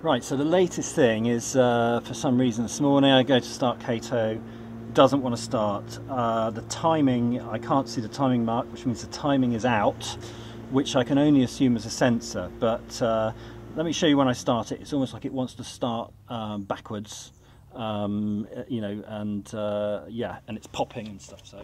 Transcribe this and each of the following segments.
Right, so the latest thing is, for some reason this morning I go to start Kato, doesn't want to start. The timing, I can't see the timing mark, which means the timing is out, which I can only assume is a sensor, but let me show you when I start it. It's almost like it wants to start backwards, you know, and yeah, and it's popping and stuff, so.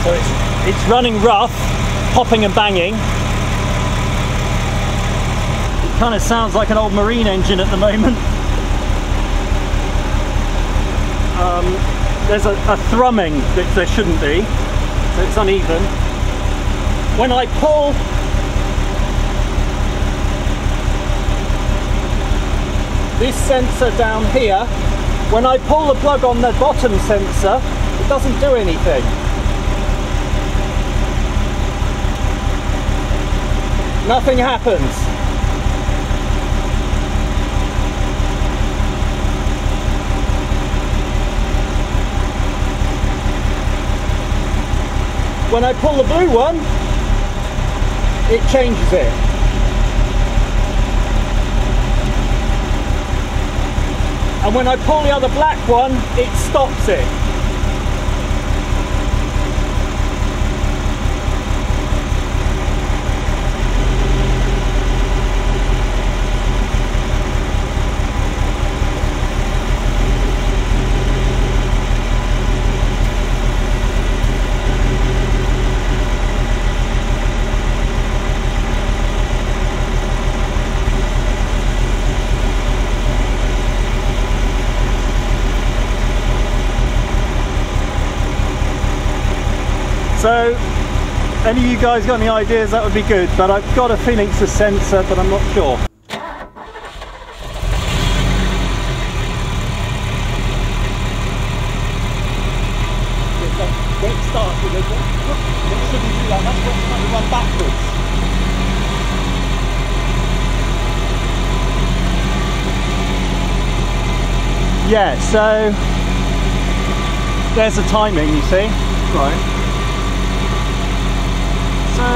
So it's running rough, popping and banging. It kind of sounds like an old marine engine at the moment. There's a thrumming that there shouldn't be, so it's uneven. When I pull, this sensor down here, when I pull the plug on the bottom sensor, it doesn't do anything. Nothing happens. When I pull the blue one, it changes it. And when I pull the other black one, it stops it. So, any of you guys got any ideas? That would be good, but I've got a feeling it's a sensor, but I'm not sure. When it starts, it shouldn't do that. That's when it's trying to run backwards. Yeah, so there's the timing, you see. Right. So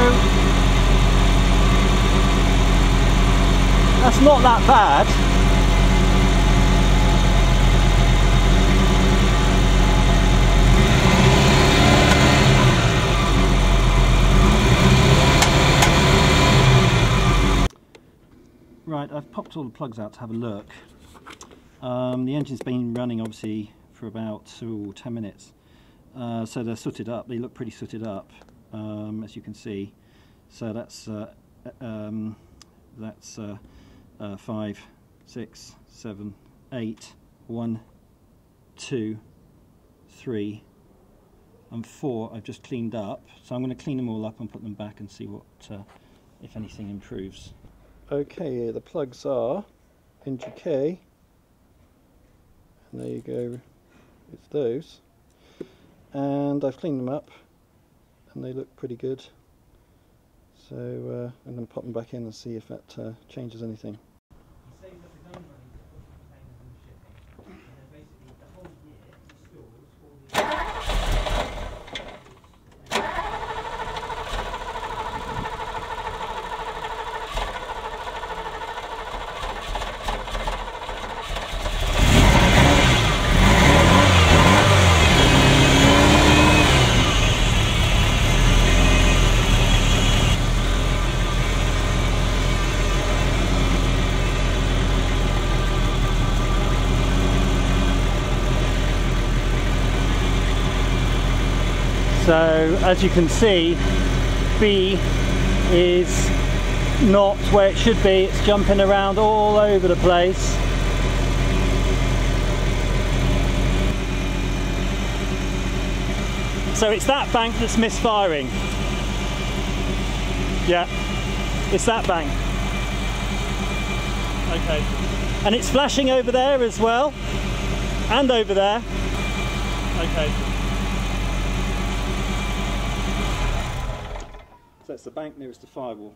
that's not that bad. Right, I've popped all the plugs out to have a look. The engine's been running obviously for about 10 minutes. So they're sooted up, they look pretty sooted up. As you can see, so that's 5, 6, 7, 8, 1, 2, 3 and 4 I've just cleaned up, so I'm going to clean them all up and put them back and see what if anything improves. Okay, the plugs are NGK, and there you go, it's those, and I've cleaned them up and they look pretty good, so I'm going to pop them back in and see if that changes anything. So as you can see, B is not where it should be, it's jumping around all over the place. So it's that bank that's misfiring. Yeah, it's that bank. Okay. And it's flashing over there as well, and over there. Okay. that's the bank nearest the firewall.